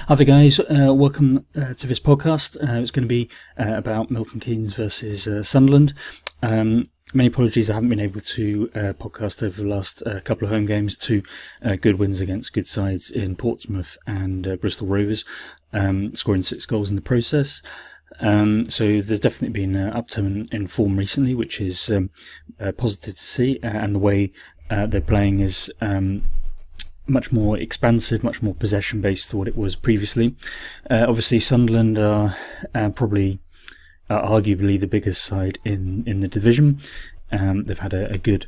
Hi there guys, welcome to this podcast. It's going to be about Milton Keynes versus Sunderland. Many apologies, I haven't been able to podcast over the last couple of home games. Two good wins against good sides in Portsmouth and Bristol Rovers, scoring 6 goals in the process. So there's definitely been an upturn in form recently, which is positive to see, and the way they're playing is much more expansive, much more possession based than what it was previously. Obviously Sunderland are probably arguably the biggest side in the division. They've had a good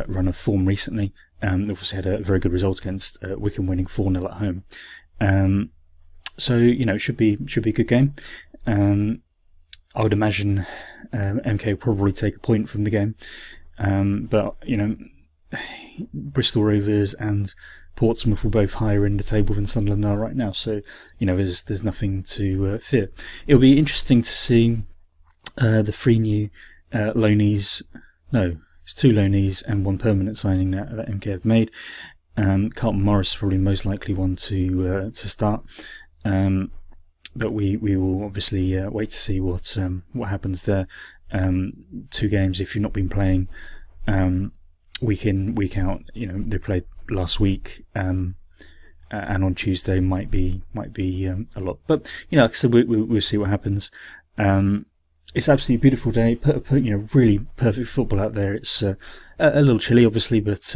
run of form recently. They've also had a very good result against Wycombe, winning 4-0 at home. So it should be a good game. I would imagine MK will probably take a point from the game, but Bristol Rovers and Portsmouth were both higher in the table than Sunderland are right now, so there's nothing to fear. It'll be interesting to see the 3 new loanees. No, it's 2 loanees and 1 permanent signing that MK have made. Carlton Morris is probably the most likely one to start, but we will obviously wait to see what happens there. 2 games, if you've not been playing week in, week out, they played last week, and on Tuesday might be a lot. But like I said, we'll see what happens. It's absolutely beautiful day. Really perfect football out there. It's a little chilly, obviously, but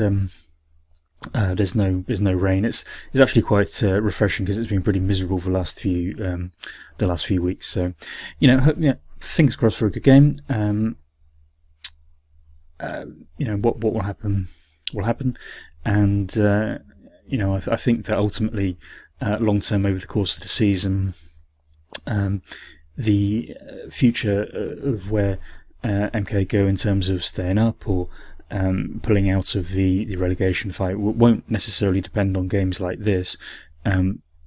there's no rain. It's actually quite refreshing because it's been pretty miserable the last few weeks. So fingers crossed for a good game. What will happen will happen, and I think that ultimately, long term, over the course of the season, the future of where MK go in terms of staying up or pulling out of the relegation fight won't necessarily depend on games like this,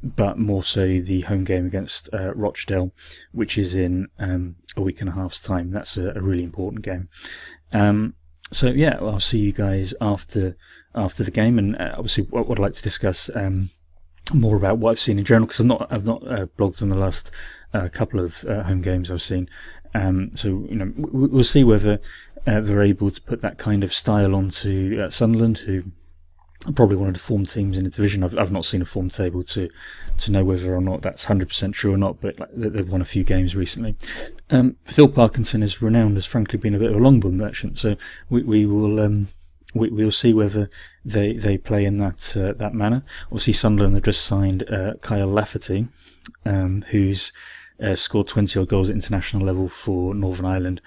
but more so the home game against Rochdale, which is in a week and a half's time. That's a really important game. So yeah, I'll see you guys after the game, and obviously what I'd like to discuss more about what I've seen in general, because I've not blogged on the last couple of home games I've seen. So we'll see whether they're able to put that kind of style onto Sunderland, who are probably one of the form teams in the division. I've not seen a form table to know whether or not that's 100% true or not, but they've won a few games recently. Phil Parkinson is renowned as frankly being a bit of a long ball merchant, so we'll see whether they play in that manner. Obviously Sunderland have just signed Kyle Lafferty, who's scored 20 odd goals at international level for Northern Ireland,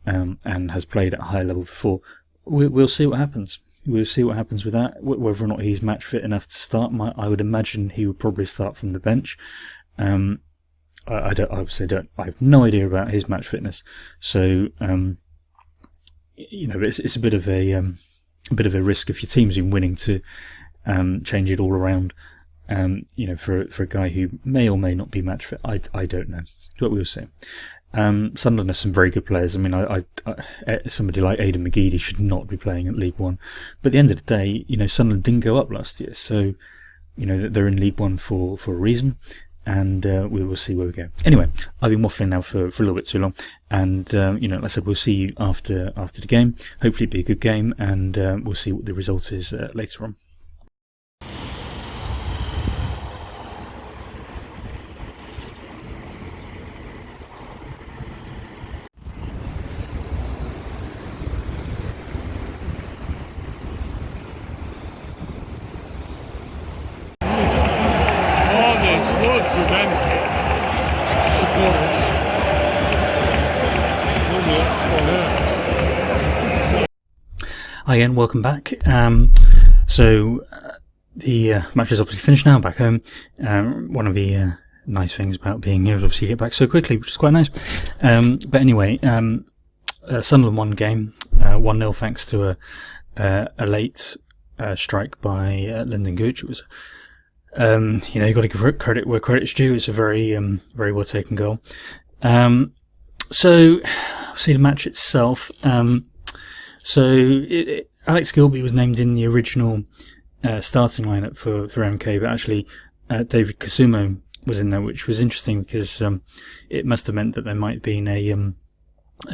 and has played at a high level before. We'll see what happens. We'll see what happens with that, whether or not he's match fit enough to start. I would imagine he would probably start from the bench. I have no idea about his match fitness, so it's a bit of a risk if your team's been winning to change it all around. For a guy who may or may not be match fit, I don't know, but we'll see. Sunderland have some very good players. I mean, I somebody like Aidan McGeady should not be playing at League One, but at the end of the day, Sunderland didn't go up last year, so they're in League One for a reason, and we will see where we go. Anyway, I've been waffling now for a little bit too long, and like I said, we'll see you after the game. Hopefully, it'll be a good game, and we'll see what the result is later on. Hi again, welcome back. So the match is obviously finished now, back home. One of the nice things about being here is obviously get back so quickly, which is quite nice. But anyway, Sunderland won the game 1-0 thanks to a late strike by Lyndon Gooch. It was, you've got to give credit where credit's due. It's a very well taken goal. So, see the match itself. Alex Gilby was named in the original starting lineup for MK, but actually David Kasumo was in there, which was interesting because it must have meant that there might have been an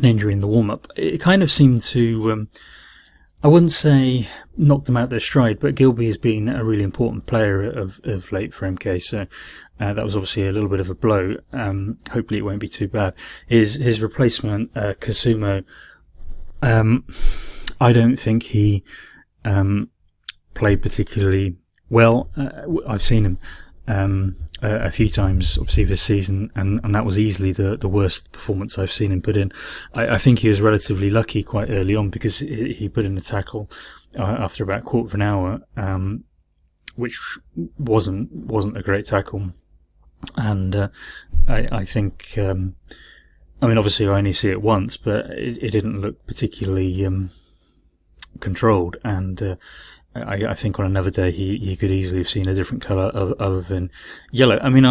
injury in the warm-up. It kind of seemed to, I wouldn't say knock them out their stride, but Gilby has been a really important player of late for MK, so that was obviously a little bit of a blow. Hopefully it won't be too bad. His replacement, Kasumo, I don't think he played particularly well. I've seen him a few times, obviously, this season, and that was easily the worst performance I've seen him put in. I think he was relatively lucky quite early on because he put in a tackle after about a quarter of an hour, which wasn't a great tackle. And I think, I mean, obviously I only see it once, but it didn't look particularly controlled, and I think on another day he could easily have seen a different colour other than yellow. I mean,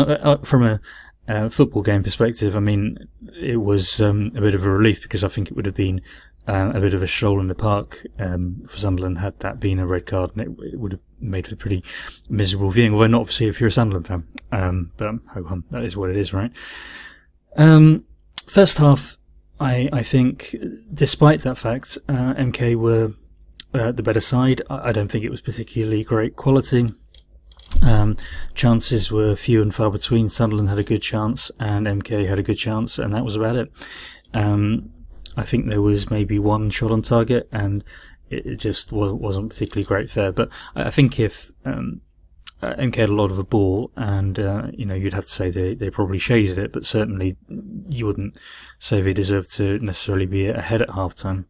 from a football game perspective, I mean, it was a bit of a relief because I think it would have been a bit of a stroll in the park for Sunderland had that been a red card, and it would have made for a pretty miserable viewing. Although not obviously if you're a Sunderland fan, but that is what it is, right? First half, I think, despite that fact, MK were the better side. I don't think it was particularly great quality. Chances were few and far between. Sunderland had a good chance and MK had a good chance, and that was about it. I think there was maybe one shot on target, and it just wasn't particularly great there. But I think if MK had a lot of the ball, and you'd have to say they probably shaded it, but certainly you wouldn't say they deserved to necessarily be ahead at half time.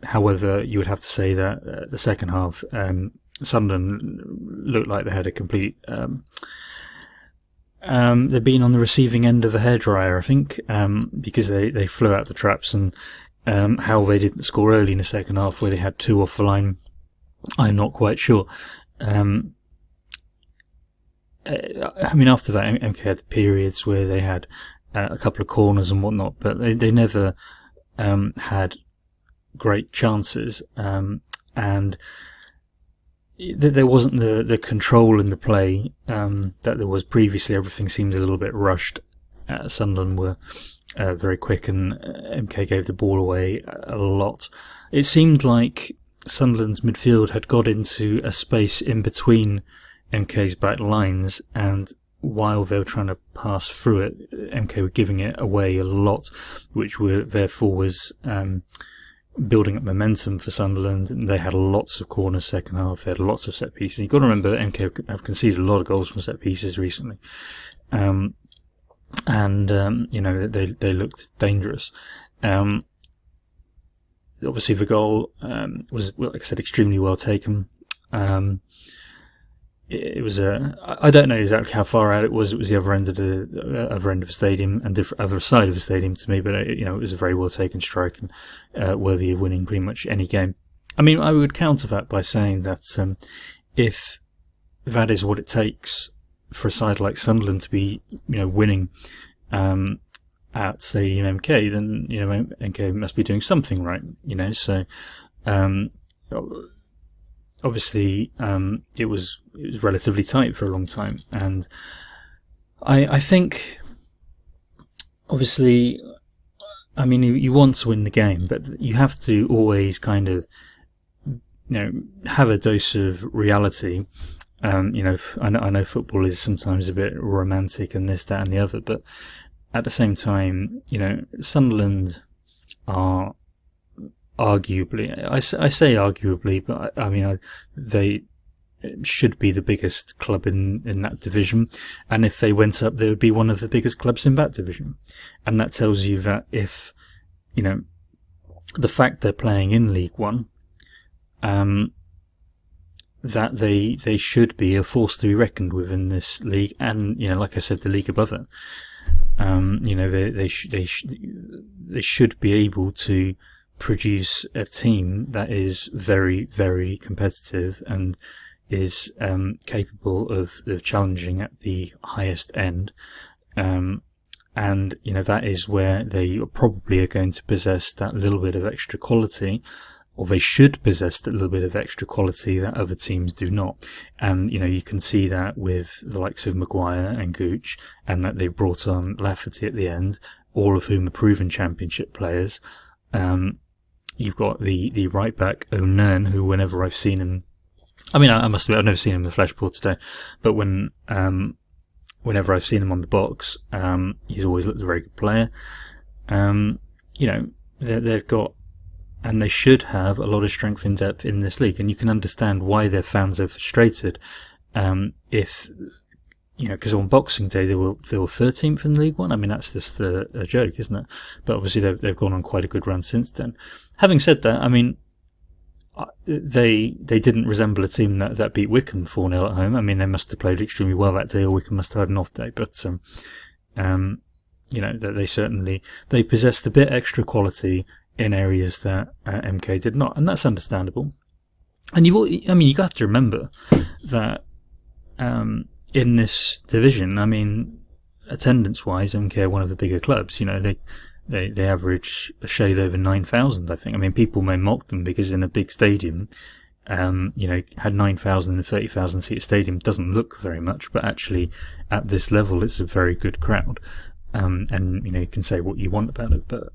However, you would have to say that the second half, Sunderland looked like they had a complete. They'd been on the receiving end of a hairdryer, I think, because they flew out the traps, and how they didn't score early in the second half, where they had two off the line, I'm not quite sure. I mean, after that, MK had periods where they had a couple of corners and whatnot, but they never had great chances, and there wasn't the control in the play that there was previously. Everything seemed a little bit rushed. Sunderland were very quick, and MK gave the ball away a lot. It seemed like Sunderland's midfield had got into a space in between MK's back lines, and while they were trying to pass through it, MK were giving it away a lot, which therefore was building up momentum for Sunderland. And they had lots of corners second half. They had lots of set pieces. You've got to remember that MK have conceded a lot of goals from set pieces recently, and they looked dangerous. Obviously, the goal was, like I said, extremely well taken. It was I don't know exactly how far out it was. It was the other end of the stadium and other side of the stadium to me, but it was a very well taken strike and worthy of winning pretty much any game. I mean, I would counter that by saying that if that is what it takes for a side like Sunderland to be, winning at Stadium MK, then MK must be doing something right. So. Obviously, it was relatively tight for a long time, and I think, obviously, I mean, you want to win the game, but you have to always kind of, have a dose of reality. I know football is sometimes a bit romantic and this, that, and the other, but at the same time, Sunderland are. Arguably, I say arguably, but I mean, they should be the biggest club in that division. And if they went up, they would be one of the biggest clubs in that division. And that tells you that if, the fact they're playing in League One, that they should be a force to be reckoned with in this league. And, like I said, the league above it. They should be able to produce a team that is very, very competitive and is capable of challenging at the highest end. And, that is where they probably are going to possess that little bit of extra quality or they should possess a little bit of extra quality that other teams do not. And, you can see that with the likes of Maguire and Gooch, and that they brought on Lafferty at the end, all of whom are proven championship players. You've got the right back, O'Neill, who whenever I've seen him, I must admit, I've never seen him in the flesh before today, but whenever I've seen him on the box, he's always looked a very good player. They've got, and they should have, a lot of strength in depth in this league, and you can understand why their fans are frustrated. If because on Boxing Day they were 13th in League One. That's just a joke, isn't it? But obviously they've gone on quite a good run since then. Having said that, they didn't resemble a team that beat Wycombe 4-0 at home. They must have played extremely well that day, or Wycombe must have had an off day. But they certainly possessed a bit extra quality in areas that MK did not, and that's understandable. And you have to remember that in this division, attendance-wise, MK are one of the bigger clubs. They average a shade over 9,000, I think. People may mock them because in a big stadium, had 9,000 and 30,000 seat stadium doesn't look very much, but actually at this level, it's a very good crowd. And you can say what you want about it, but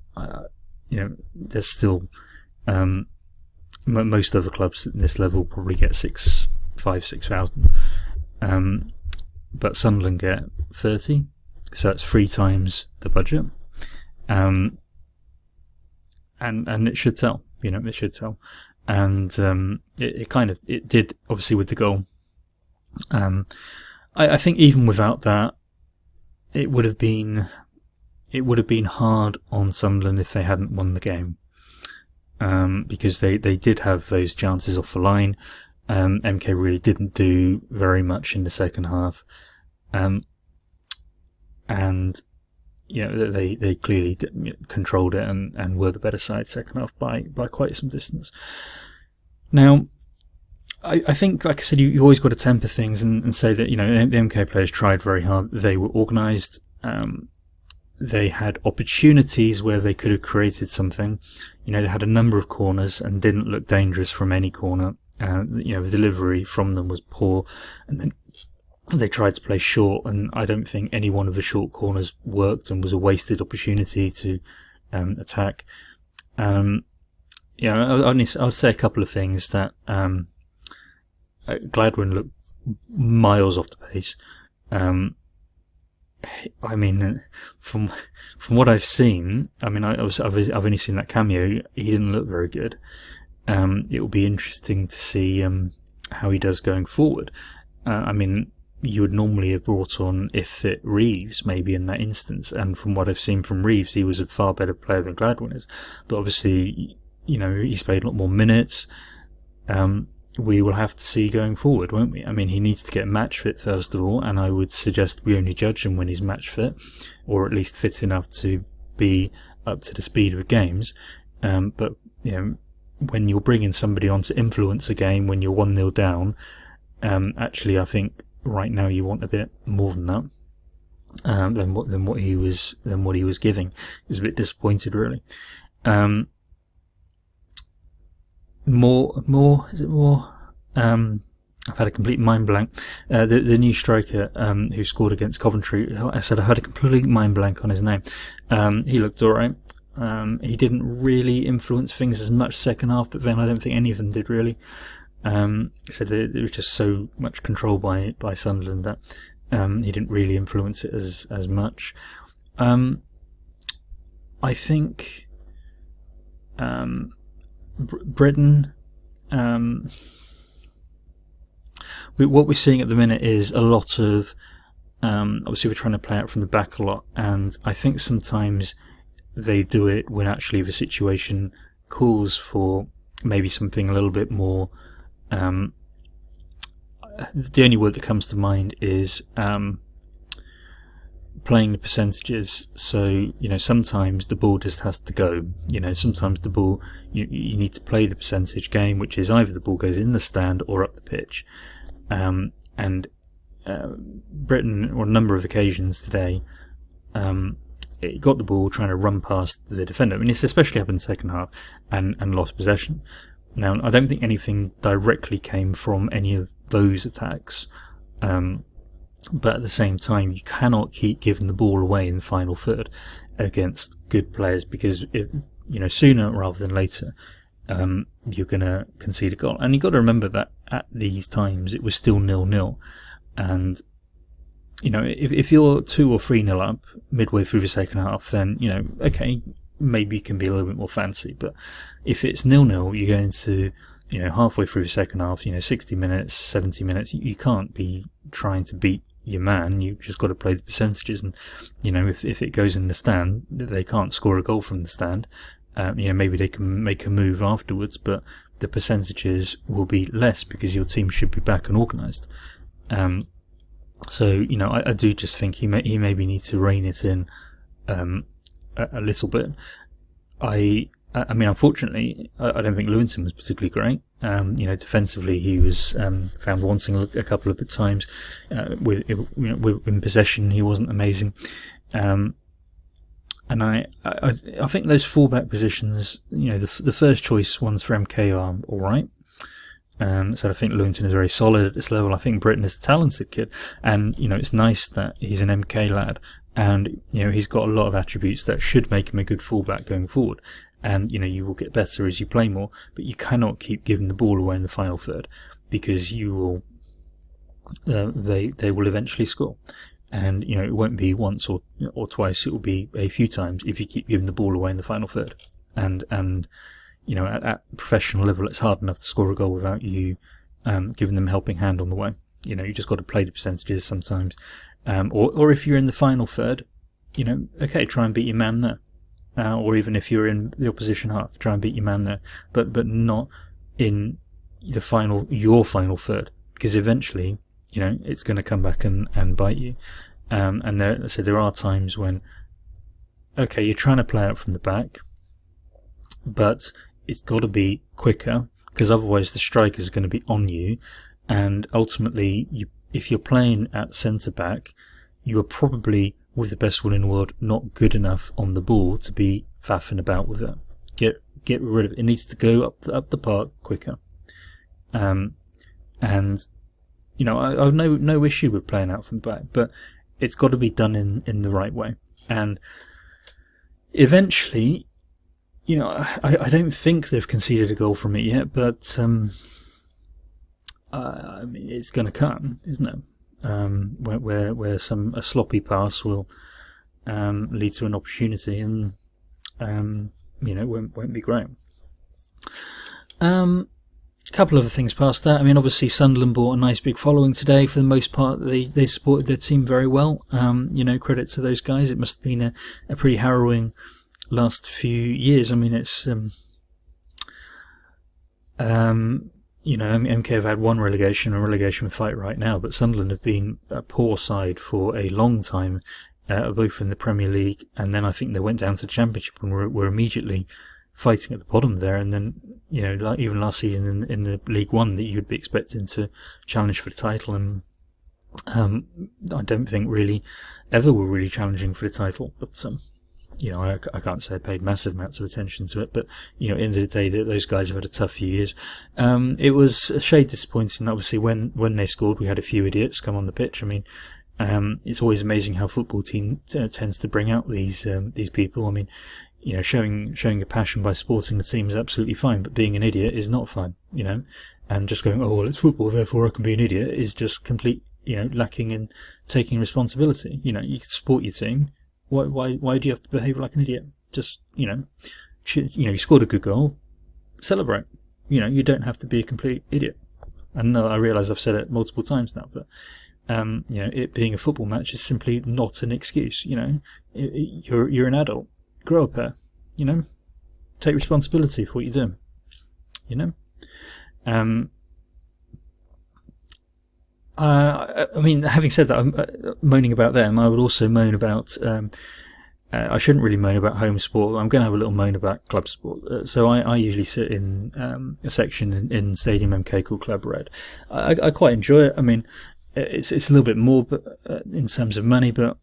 there's still most other clubs at this level probably get 6,000. But Sunderland get 30, so it's 3 times the budget. And it should tell, it should tell. And it did, obviously, with the goal. I think even without that, it would have been hard on Sunderland if they hadn't won the game, because they did have those chances off the line. MK really didn't do very much in the second half, and they clearly controlled it and were the better side second half by quite some distance. Now, I think, like I said, you always got to temper things and say that the MK players tried very hard. They were organised. They had opportunities where they could have created something. They had a number of corners and didn't look dangerous from any corner. The delivery from them was poor, and then they tried to play short, and I don't think any one of the short corners worked and was a wasted opportunity to attack. I'll say a couple of things that Gladwin looked miles off the pace. From what I've seen, I've only seen that cameo. He didn't look very good. It will be interesting to see how he does going forward. You would normally have brought on, if fit, Reeves maybe in that instance, and from what I've seen from Reeves, he was a far better player than Gladwin is. But obviously, he's played a lot more minutes. We will have to see going forward, won't we? He needs to get match fit first of all, and I would suggest we only judge him when he's match fit, or at least fit enough to be up to the speed of games. But when you're bringing somebody on to influence a game when you're 1-0 down, actually I think right now you want a bit more than that, than what he was giving. He was a bit disappointed, really. Is it more? I've had a complete mind blank. The new striker who scored against Coventry, I said I had a complete mind blank on his name. He looked alright. He didn't really influence things as much second half, but then I don't think any of them did really. So it was just so much control by Sunderland that he didn't really influence it as much. I think Britain, what we're seeing at the minute is a lot of obviously we're trying to play out from the back a lot, and I think sometimes they do it when actually the situation calls for maybe something a little bit more. The only word that comes to mind is playing the percentages. So sometimes the ball just has to go. Sometimes the ball you need to play the percentage game, which is either the ball goes in the stand or up the pitch. And Britain, on a number of occasions today, it got the ball trying to run past the defender. I mean, it's especially happened in the second half and lost possession. Now, I don't think anything directly came from any of those attacks, but at the same time, you cannot keep giving the ball away in the final third against good players, because sooner rather than later, you're going to concede a goal. And you've got to remember that at these times it was still 0-0, and if you're 2 or 3-0 up midway through the second half, then okay, maybe you can be a little bit more fancy. But if it's 0-0, you're going to halfway through the second half, 60 minutes, 70 minutes, you can't be trying to beat your man. You've just got to play the percentages, and if it goes in the stand, they can't score a goal from the stand. Maybe they can make a move afterwards, but the percentages will be less because your team should be back and organised. So I do just think he maybe need to rein it in a little bit. I mean, unfortunately, I don't think Lewington was particularly great. Defensively, he was found wanting a couple of times. In possession, he wasn't amazing. And I think those fullback positions, the first choice ones for MK are all right. So I think Lewington is very solid at this level. I think Britton is a talented kid, and it's nice that he's an MK lad, and he's got a lot of attributes that should make him a good fullback going forward. And you will get better as you play more, but you cannot keep giving the ball away in the final third, because you will they will eventually score. And it won't be once or twice, it will be a few times if you keep giving the ball away in the final third. And at professional level, it's hard enough to score a goal without you giving them a helping hand on the way. You just got to play the percentages sometimes. Or if you're in the final third, okay, try and beat your man there. Or even if you're in the opposition half, try and beat your man there. But not in your final third, because eventually, it's going to come back and bite you. And there are times when, okay, you're trying to play out from the back, but it's got to be quicker, because otherwise the striker is going to be on you, and ultimately, if you're playing at centre back, you are probably, with the best will in the world, not good enough on the ball to be faffing about with it. Get rid of it. It needs to go up the park quicker. And I have no issue with playing out from the back, but it's got to be done in the right way. And eventually, I don't think they've conceded a goal from it yet, but I mean, it's going to come, isn't it? Where a sloppy pass will lead to an opportunity, and it won't be great. A couple of things past that. I mean, obviously Sunderland bought a nice big following today. For the most part, they supported their team very well. Credit to those guys. It must have been a pretty harrowing last few years. I mean, it's MK have had one relegation fight right now, but Sunderland have been a poor side for a long time, both in the Premier League, and then I think they went down to the Championship and were immediately fighting at the bottom there. And then, like even last season in the League One, that you'd be expecting to challenge for the title, and I don't think really ever were really challenging for the title. But I can't say I paid massive amounts of attention to it, but at the end of the day, those guys have had a tough few years. It was a shade disappointing. Obviously, when they scored, we had a few idiots come on the pitch. I mean, it's always amazing how football team tends to bring out these people. I mean, showing a passion by supporting the team is absolutely fine, but being an idiot is not fine. And just going, oh well, it's football, therefore I can be an idiot, is just complete, lacking in taking responsibility. You can support your team. Why do you have to behave like an idiot? Just, you scored a good goal, celebrate. You don't have to be a complete idiot. And no, I realise I've said it multiple times now, but, it being a football match is simply not an excuse. You're an adult. Grow up here. Take responsibility for what you're doing. I mean, having said that, I'm moaning about them. I would also moan about. I shouldn't really moan about home sport. I'm going to have a little moan about club sport. So I usually sit in a section in Stadium MK called Club Red. I quite enjoy it. I mean, it's a little bit more, but in terms of money, but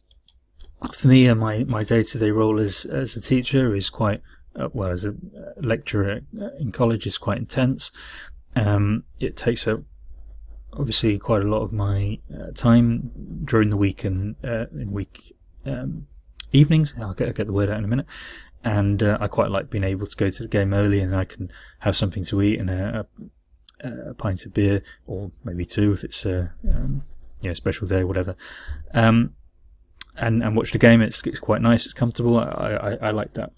for me, my day-to-day role as a teacher is quite as a lecturer in college is quite intense. It takes up obviously quite a lot of my time during the week and in week evenings. I'll get the word out in a minute. And I quite like being able to go to the game early, and I can have something to eat and a pint of beer, or maybe two if it's a special day or whatever. And watch the game. It's quite nice. It's comfortable. I like that.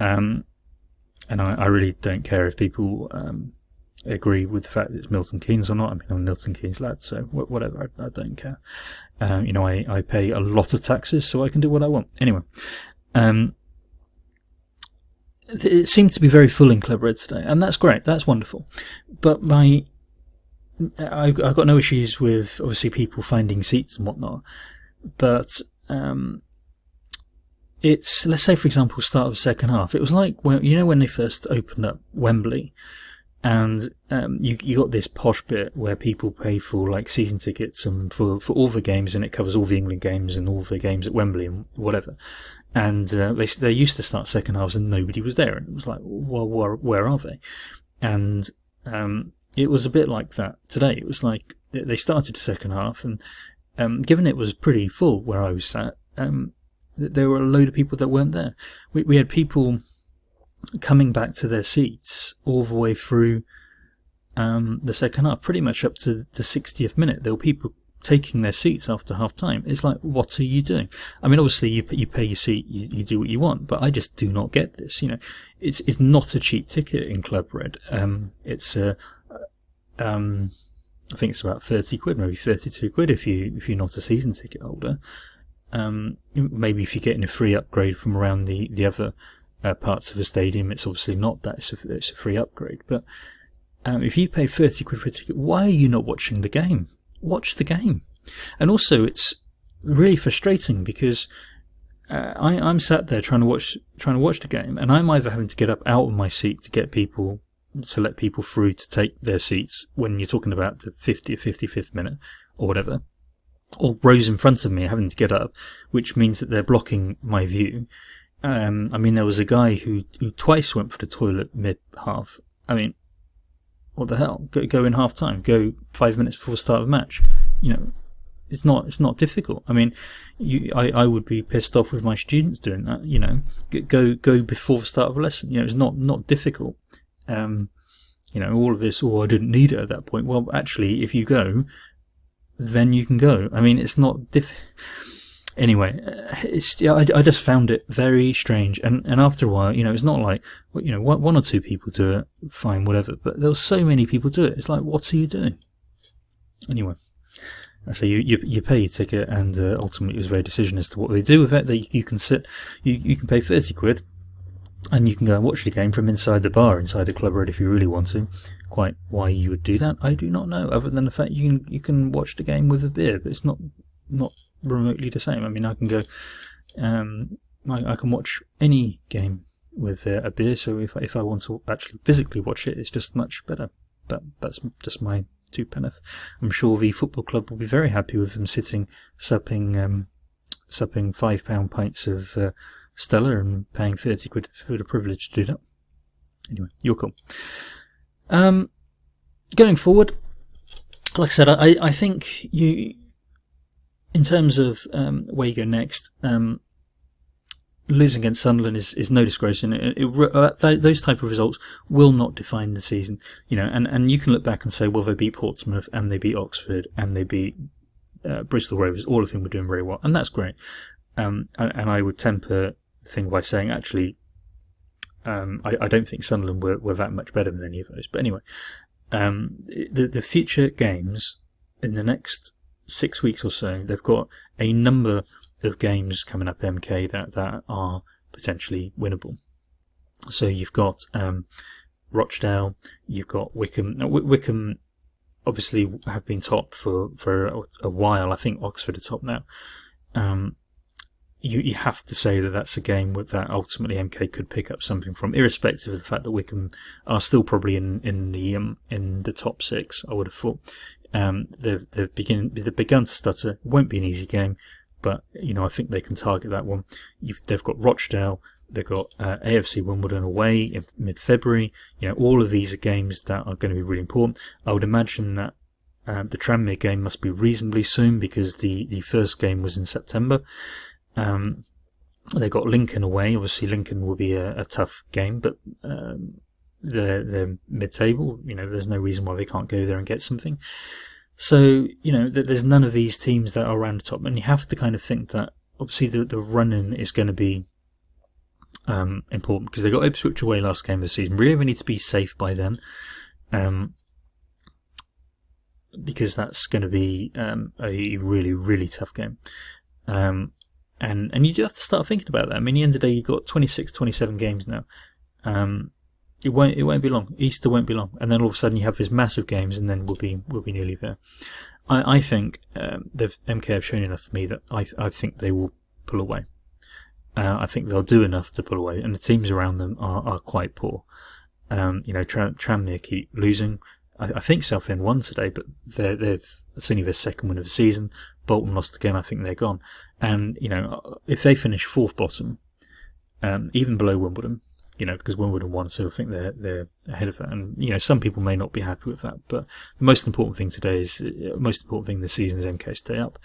And I really don't care if people agree with the fact that it's Milton Keynes or not. I mean, I'm a Milton Keynes lad, so whatever. I don't care. I pay a lot of taxes, so I can do what I want. Anyway, it seemed to be very full in Club Red today, and that's great. That's wonderful. But I've got no issues with obviously people finding seats and whatnot, but it's, let's say for example, start of the second half. It was like when they first opened up Wembley, and you got this posh bit where people pay for like season tickets and for all the games, and it covers all the England games and all the games at Wembley and whatever. And they used to start second halves and nobody was there, and it was like, well, where are they? And it was a bit like that today. It was like they started the second half, and given it was pretty full where I was sat, there were a load of people that weren't there. We had people coming back to their seats all the way through the second half, pretty much up to the 60th minute. There were people taking their seats after half time. It's like, what are you doing? I mean, obviously you pay your seat, you do what you want, but I just do not get this. It's not a cheap ticket in Club Red. It's I think it's about 30 quid, maybe 32 quid if you're not a season ticket holder. Maybe if you're getting a free upgrade from around the other parts of the stadium, it's obviously not that. It's a free upgrade. But if you pay 30 quid for a ticket, why are you not watching the game? Watch the game. And also, it's really frustrating because I'm sat there trying to watch the game, and I'm either having to get up out of my seat to let people through to take their seats when you're talking about the 50th, 55th minute or whatever, or rows in front of me having to get up, which means that they're blocking my view. I mean, there was a guy who twice went for the toilet mid-half. I mean, what the hell? Go in half-time. Go 5 minutes before the start of the match. It's not difficult. I mean, I would be pissed off with my students doing that. Go before the start of a lesson. It's not difficult. All of this. Oh, I didn't need it at that point. Well, actually, if you go, then you can go. I mean, it's not Anyway, I just found it very strange, and after a while, it's not like one or two people do it, fine, whatever. But there were so many people do it. It's like, what are you doing? Anyway, so you pay your ticket, and ultimately it was their decision as to what they do with it. That you can sit, you can pay 30 quid, and you can go and watch the game from inside the bar, inside the Club Red if you really want to. Quite why you would do that, I do not know. Other than the fact you can watch the game with a beer, but it's not remotely the same. I mean, I can go, I can watch any game with a beer. So if I want to actually physically watch it, it's just much better. That's just my 2 pence. I'm sure the football club will be very happy with them supping £5 pints of Stella and paying 30 quid for the privilege to do that. Anyway, you're cool. Going forward, like I said, I think in terms of where you go next, losing against Sunderland is no disgrace, and those type of results will not define the season. And you can look back and say, well, they beat Portsmouth and they beat Oxford and they beat Bristol Rovers, all of whom were doing very well, and that's great. And I would temper the thing by saying, actually, I don't think Sunderland were that much better than any of those. But anyway, the future games in the next 6 weeks or so, they've got a number of games coming up, MK, that are potentially winnable. So you've got Rochdale, you've got Wickham. Now, Wickham obviously have been top for a while. I think Oxford are top now. You have to say that that's a game that ultimately MK could pick up something from, irrespective of the fact that Wickham are still probably in the top 6. I would have thought. They've begun to stutter. It won't be an easy game. but I think they can target that one. They've got Rochdale, they've got AFC Wimbledon away in mid-February. All of these are games that are going to be really important. I would imagine that the Tranmere game must be reasonably soon, because the first game was in September. They got Lincoln away. Obviously, Lincoln will be a tough game, but they're mid-table. There's no reason why they can't go there and get something. So, there's none of these teams that are around the top, and you have to kind of think that obviously the run-in is going to be important, because they got Ipswich away last game of the season. Really, they need to be safe by then, because that's going to be a really, really tough game. And you do have to start thinking about that. I mean, at the end of the day, you've got 26, 27 games now. It won't be long. Easter won't be long, and then all of a sudden you have these massive games, and then we'll be nearly there. I think MK have shown enough for me that I think they will pull away. I think they'll do enough to pull away, and the teams around them are quite poor. Tranmere keep losing. I think Southend won today, but it's only their second win of the season. Bolton lost again. I think they're gone. And if they finish fourth bottom, even below Wimbledon, because Wimbledon won, so I think they're ahead of that. And some people may not be happy with that, but the most important thing today is most important thing this season is MK stay up.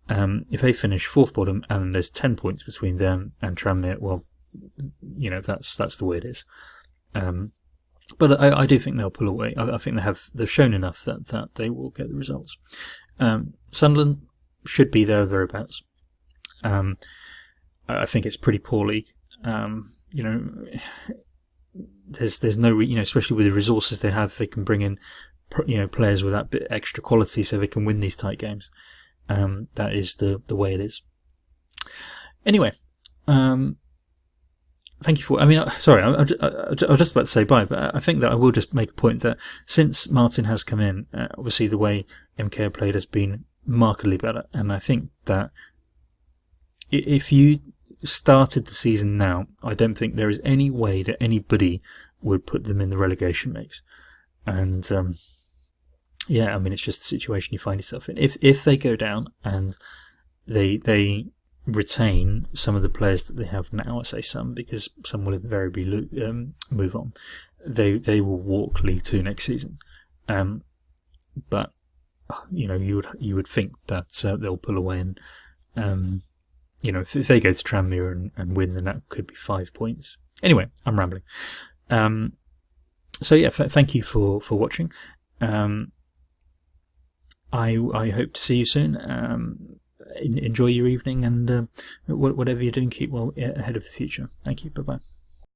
If they finish fourth bottom and there's 10 points between them and Tranmere, well, that's the way it is. But I do think they'll pull away. I think they've shown enough that they will get the results. Sunderland should be there thereabouts. I think it's pretty poor league. There's no, especially with the resources they have, they can bring in, players with that bit extra quality so they can win these tight games. That is the way it is. Anyway, thank you for. I mean, sorry, I was just about to say bye, but I think that I will just make a point that since Martin has come in, obviously the way MK have played has been markedly better, and I think that if you started the season now, I don't think there is any way that anybody would put them in the relegation mix. And I mean, it's just the situation you find yourself in. If they go down and they retain some of the players that they have now, I say some because some will invariably move on, they will walk League Two next season. But you would think that they'll pull away, and if they go to Tranmere and win, then that could be 5 points. Anyway, I'm rambling. So yeah, thank you for watching. I hope to see you soon. Enjoy your evening, and whatever you're doing, keep well ahead of the future. Thank you. Bye bye.